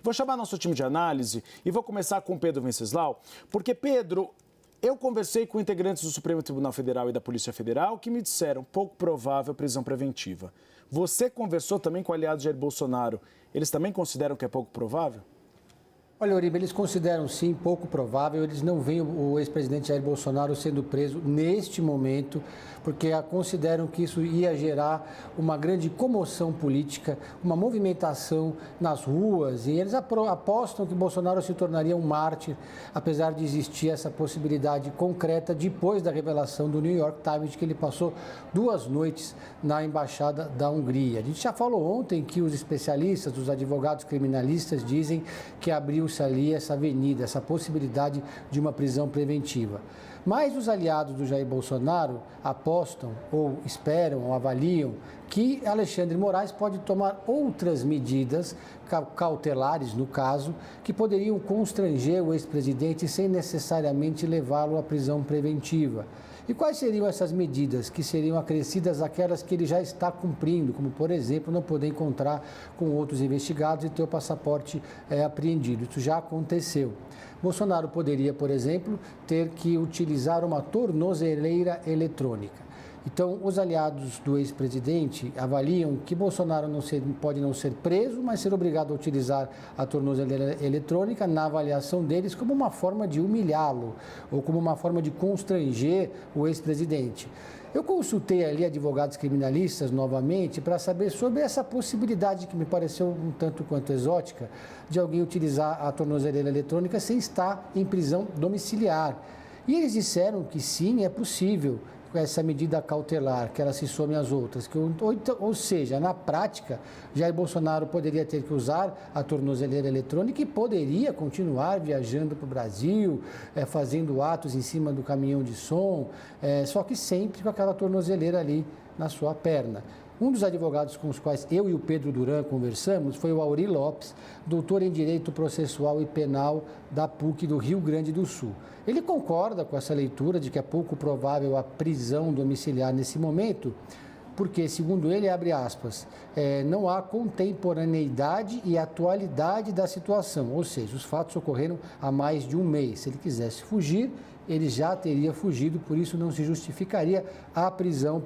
Vou chamar nosso time de análise e vou começar com Pedro Venceslau, porque, Pedro, eu conversei com integrantes do Supremo Tribunal Federal e da Polícia Federal que me disseram pouco provável prisão preventiva. Você conversou também com aliados de Jair Bolsonaro. Eles também consideram que é pouco provável? Olha, Uribe, eles consideram sim pouco provável, eles não veem o ex-presidente Jair Bolsonaro sendo preso neste momento, porque consideram que isso ia gerar uma grande comoção política, uma movimentação nas ruas, e eles apostam que Bolsonaro se tornaria um mártir, apesar de existir essa possibilidade concreta depois da revelação do New York Times de que ele passou 2 noites na Embaixada da Hungria. A gente já falou ontem que os especialistas, os advogados criminalistas dizem que abriu-se ali essa avenida, essa possibilidade de uma prisão preventiva. Mas os aliados do Jair Bolsonaro apostam, ou esperam, ou avaliam, que Alexandre Moraes pode tomar outras medidas cautelares, no caso, que poderiam constranger o ex-presidente sem necessariamente levá-lo à prisão preventiva. E quais seriam essas medidas que seriam acrescidas àquelas que ele já está cumprindo, como, por exemplo, não poder encontrar com outros investigados e ter o passaporte apreendido? Isso já aconteceu. Bolsonaro poderia, por exemplo, ter que utilizar uma tornozeleira eletrônica. Então, os aliados do ex-presidente avaliam que Bolsonaro pode não ser preso, mas ser obrigado a utilizar a tornozeleira eletrônica, na avaliação deles, como uma forma de humilhá-lo ou como uma forma de constranger o ex-presidente. Eu consultei ali advogados criminalistas novamente para saber sobre essa possibilidade que me pareceu um tanto quanto exótica de alguém utilizar a tornozeleira eletrônica sem estar em prisão domiciliar. E eles disseram que sim, é possível essa medida cautelar, que ela se some às outras. Ou seja, na prática, Jair Bolsonaro poderia ter que usar a tornozeleira eletrônica e poderia continuar viajando para o Brasil, fazendo atos em cima do caminhão de som, só que sempre com aquela tornozeleira ali na sua perna. Um dos advogados com os quais eu e o Pedro Duran conversamos foi o Auri Lopes, doutor em Direito Processual e Penal da PUC do Rio Grande do Sul. Ele concorda com essa leitura de que é pouco provável a prisão domiciliar nesse momento, porque, segundo ele, abre aspas, não há contemporaneidade e atualidade da situação, ou seja, os fatos ocorreram há mais de um mês. Se ele quisesse fugir, ele já teria fugido, por isso não se justificaria a prisão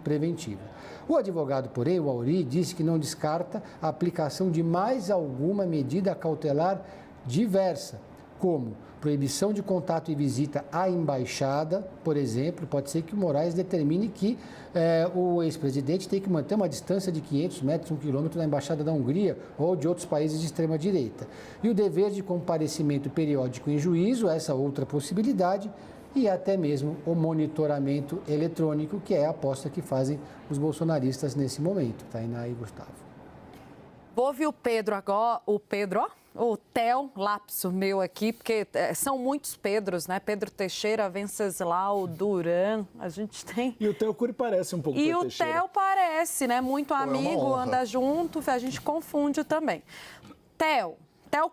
preventiva. O advogado, porém, o Auri, disse que não descarta a aplicação de mais alguma medida cautelar diversa, como proibição de contato e visita à embaixada, por exemplo. Pode ser que o Moraes determine que o ex-presidente tem que manter uma distância de 500 metros, 1 quilômetro da embaixada da Hungria ou de outros países de extrema-direita. E o dever de comparecimento periódico em juízo, essa outra possibilidade, e até mesmo o monitoramento eletrônico, que é a aposta que fazem os bolsonaristas nesse momento. Tainá e Gustavo. Vou ouvir o Pedro agora, o Theo, lapso meu aqui, porque são muitos Pedros, né? Pedro Teixeira, Venceslau, Duran, a gente tem... E o Theo Cury parece um pouco com o Teixeira. E o Theo parece, né? Muito amigo, anda junto, a gente confunde também. Theo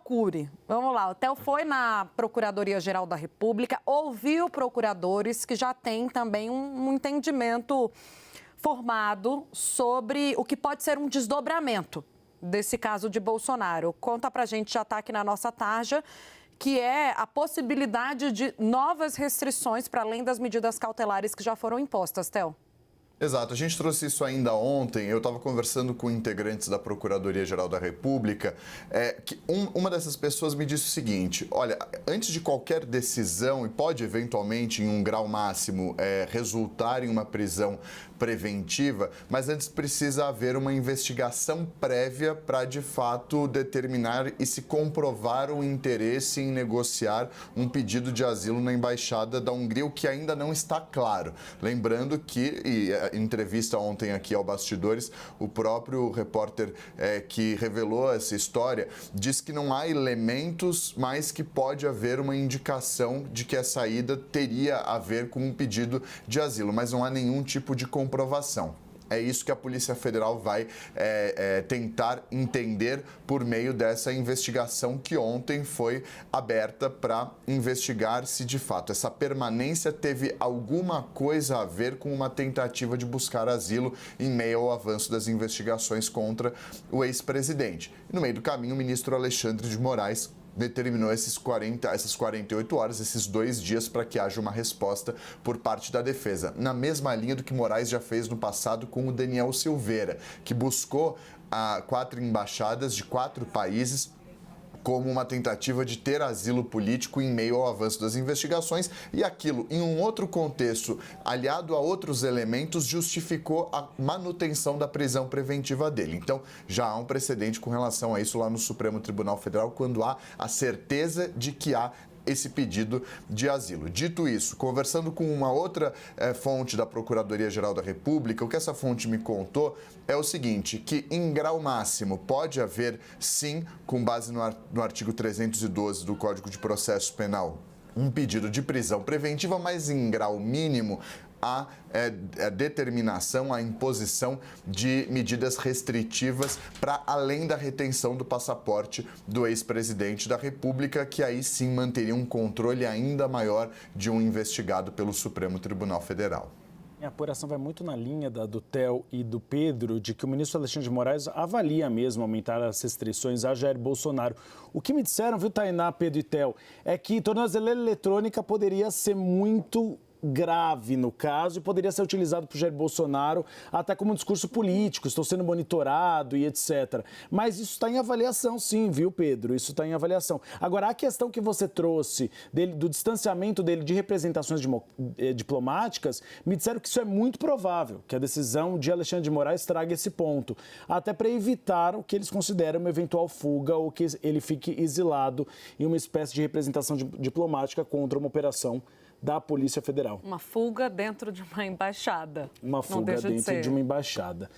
Cury, vamos lá, o Theo foi na Procuradoria-Geral da República, ouviu procuradores que já têm também um entendimento formado sobre o que pode ser um desdobramento desse caso de Bolsonaro. Conta pra gente, já está aqui na nossa tarja, que é a possibilidade de novas restrições para além das medidas cautelares que já foram impostas, Theo. Exato, a gente trouxe isso ainda ontem. Eu estava conversando com integrantes da Procuradoria-Geral da República, que uma dessas pessoas me disse o seguinte: olha, antes de qualquer decisão, e pode eventualmente em um grau máximo resultar em uma prisão preventiva, mas antes precisa haver uma investigação prévia para de fato determinar e se comprovar o interesse em negociar um pedido de asilo na Embaixada da Hungria, o que ainda não está claro. Lembrando que, em entrevista ontem aqui ao Bastidores, o próprio repórter que revelou essa história diz que não há elementos, mas que pode haver uma indicação de que a saída teria a ver com um pedido de asilo, mas não há nenhum tipo de comprovação. É isso que a Polícia Federal vai tentar entender por meio dessa investigação que ontem foi aberta para investigar se de fato essa permanência teve alguma coisa a ver com uma tentativa de buscar asilo em meio ao avanço das investigações contra o ex-presidente. No meio do caminho, o ministro Alexandre de Moraes determinou essas 48 horas, esses 2 dias, para que haja uma resposta por parte da defesa. Na mesma linha do que Moraes já fez no passado com o Daniel Silveira, que buscou 4 embaixadas de 4 países como uma tentativa de ter asilo político em meio ao avanço das investigações, e aquilo, em um outro contexto, aliado a outros elementos, justificou a manutenção da prisão preventiva dele. Então, já há um precedente com relação a isso lá no Supremo Tribunal Federal, quando há a certeza de que há esse pedido de asilo. Dito isso, conversando com uma outra fonte da Procuradoria-Geral da República, o que essa fonte me contou é o seguinte, que em grau máximo pode haver, sim, com base no artigo 312 do Código de Processo Penal, um pedido de prisão preventiva, mas em grau mínimo a determinação, a imposição de medidas restritivas para além da retenção do passaporte do ex-presidente da República, que aí sim manteria um controle ainda maior de um investigado pelo Supremo Tribunal Federal. A apuração vai muito na linha do Theo e do Pedro, de que o ministro Alexandre de Moraes avalia mesmo aumentar as restrições a Jair Bolsonaro. O que me disseram, viu, Tainá, Pedro e Theo, é que tornozeleira eletrônica poderia ser muito grave no caso e poderia ser utilizado por Jair Bolsonaro até como um discurso político, estou sendo monitorado e etc. Mas isso está em avaliação sim, viu, Pedro? Isso está em avaliação. Agora, a questão que você trouxe do distanciamento dele de representações diplomáticas, me disseram que isso é muito provável, que a decisão de Alexandre de Moraes traga esse ponto, até para evitar o que eles consideram uma eventual fuga ou que ele fique exilado em uma espécie de representação diplomática contra uma operação da Polícia Federal. Uma fuga dentro de uma embaixada. Uma fuga dentro de uma embaixada.